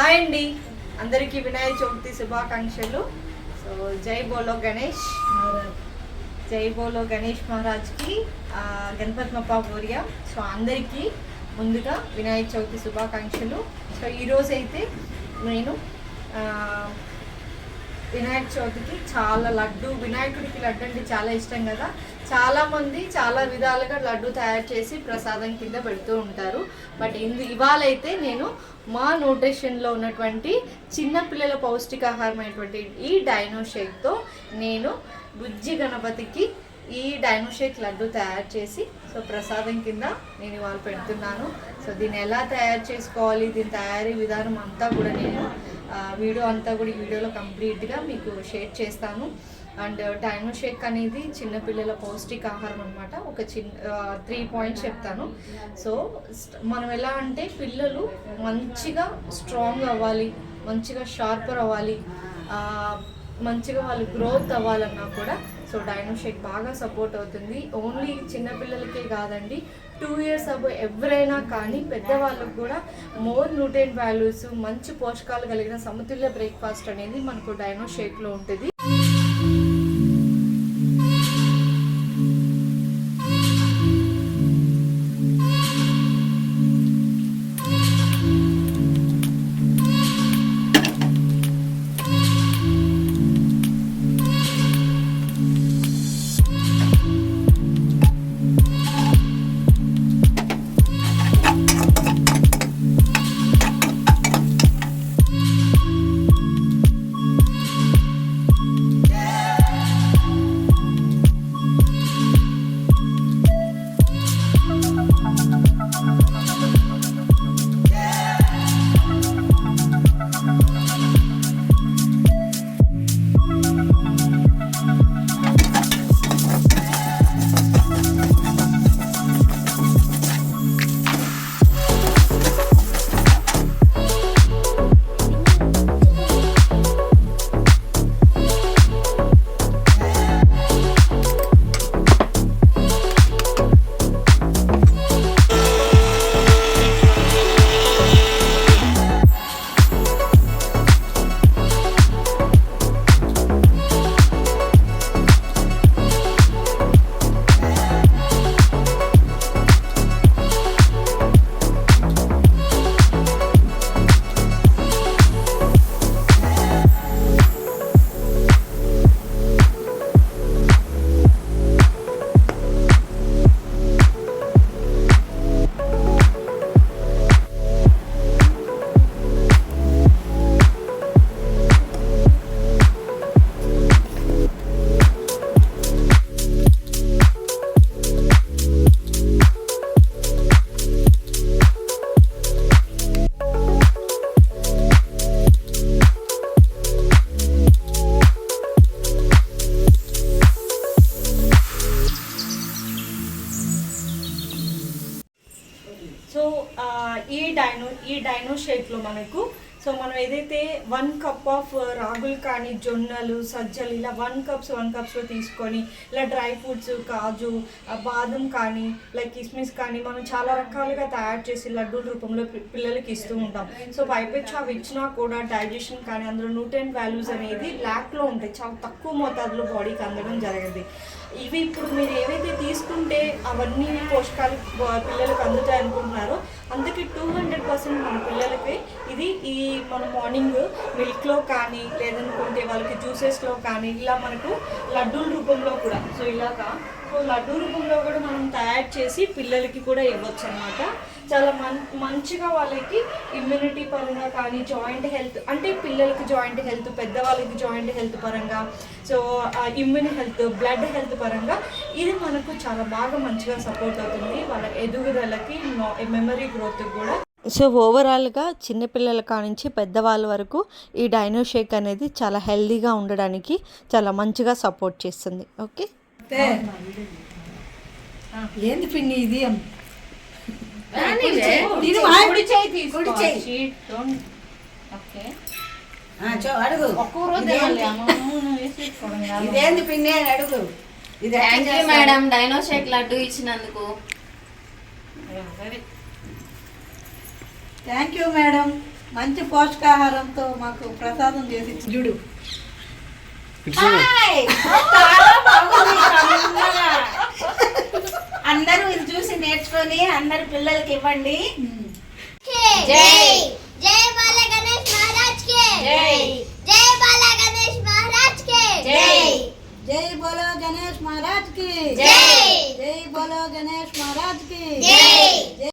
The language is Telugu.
హాయ్ అండి, అందరికీ వినాయక చవితి శుభాకాంక్షలు. సో జై బోలో గణేష్, జై బోలో గణేష్ మహారాజ్కి, గణపతి బప్పా మోరియా. సో అందరికీ ముందుగా వినాయక చవితి శుభాకాంక్షలు. సో ఈరోజు అయితే నేను వినాయక చవితికి చాలా వినాయకుడికి లడ్డు అంటే చాలా ఇష్టం కదా. చాలామంది చాలా విధాలుగా లడ్డు తయారు చేసి ప్రసాదం కింద పెడుతూ ఉంటారు. బట్ ఇవాళైతే నేను మా న్యూట్రిషన్లో ఉన్నటువంటి చిన్నపిల్లల పౌష్టికాహారమైనటువంటి ఈ డైనో షేక్తో నేను బుజ్జి గణపతికి ఈ డైనో షేక్ లడ్డు తయారు చేసి సో ప్రసాదం కింద నేను ఇవాళ పెడుతున్నాను. సో దీన్ని ఎలా తయారు చేసుకోవాలి, దీని తయారీ విధానం అంతా కూడా నేను వీడియో అంతా కూడా ఈ వీడియోలో కంప్లీట్గా మీకు షేర్ చేస్తాను. అండ్ డైనో షేక్ అనేది చిన్నపిల్లల పౌష్టికాహారం అనమాట. ఒక 3 పాయింట్స్ చెప్తాను. సో మనం ఎలా అంటే పిల్లలు మంచిగా స్ట్రాంగ్ అవ్వాలి, మంచిగా షార్పర్ అవ్వాలి, మంచిగా వాళ్ళు గ్రోత్ అవ్వాలన్నా కూడా సో డైనో షేక్ బాగా సపోర్ట్ అవుతుంది. ఓన్లీ చిన్నపిల్లలకే కాదండి, 2 years అబో ఎవరైనా కానీ పెద్దవాళ్ళకు కూడా మోర్ న్యూట్రియంట్ వాల్యూస్, మంచి పోషకాలు కలిగిన సమతుల్య బ్రేక్ఫాస్ట్ అనేది మనకు డైనో షేక్లో ఉంటుంది. సో ఈ డైనో షేక్లో మనకు సో మనం ఏదైతే 1 cup ఆఫ్ రాగులు కానీ జొన్నలు సజ్జలు ఇలా 1 cups తీసుకొని ఇలా డ్రై ఫ్రూట్స్ కాజు బాదం కానీ లైక్ కిస్మిస్ కానీ మనం చాలా రకాలుగా తయారు చేసి లడ్డూల రూపంలో పిల్లలకి ఇస్తూ ఉంటాం. సో పైపెచ్చు అవి ఇచ్చినా కూడా డైజెషన్ కానీ అందులో న్యూట్రియంట్ వాల్యూస్ అనేది ల్యాక్లో ఉంటాయి, చాలా తక్కువ మోతాదులో బాడీకి అందడం జరిగింది. ఇవి ఇప్పుడు మీరు ఏవైతే తీసుకుంటే అవన్నీ పోషకాలు పిల్లలకు అందుతాయి అనుకుంటున్నారో అందుకే 200% మన పిల్లలకి ఇది మన మార్నింగ్ మిల్క్లో కానీ లేదనుకుంటే వాళ్ళకి జ్యూసెస్లో కానీ ఇలా మనకు లడ్డూల రూపంలో కూడా సో ఇలాగా లడ్డూ రూపంలో కూడా మనం తయారు చేసి పిల్లలకి కూడా ఇవ్వచ్చు అనమాట. చాలా మంచిగా వాళ్ళకి ఇమ్యూనిటీ పరంగా కానీ జాయింట్ హెల్త్ అంటే పిల్లలకి జాయింట్ హెల్త్, పెద్దవాళ్ళకి జాయింట్ హెల్త్ పరంగా so immune health, blood health పరంగా ఇది మనకు చాలా బాగా మంచిగా సపోర్ట్ అవుతుంది వాళ్ళ ఎదుగుదలకి, మెమరీ గ్రోత్ కూడా. సో ఓవరాల్గా చిన్నపిల్లల కానించి పెద్దవాళ్ళ వరకు ఈ డైనో షేక్ అనేది చాలా హెల్తీగా ఉండడానికి చాలా మంచిగా సపోర్ట్ చేస్తుంది. ఓకే, ఏంది పిన్ని ఇది అడుగు ఇదేంది పిన్ని అని అడుగు. మేడం డైనో షేక్ లడ్డు ఇచ్చినందుకు థ్యాంక్ యూ మేడం. మంచి పోషకాహారంతో మాకు ప్రసాదం చేసి చూడు. చాలా బాగుంది, కమ్మగా. అందరూ ఇది చూసి నేర్చుకొని అందరు పిల్లలకి ఇవ్వండి. జై जय बाला गणेश महाराज के జై जय बाला गणेश महाराज के జై జై బోలో గణేష్ మహారాజ్ కి जय జై బోలో గణేష్ మహారాజ్ కి जय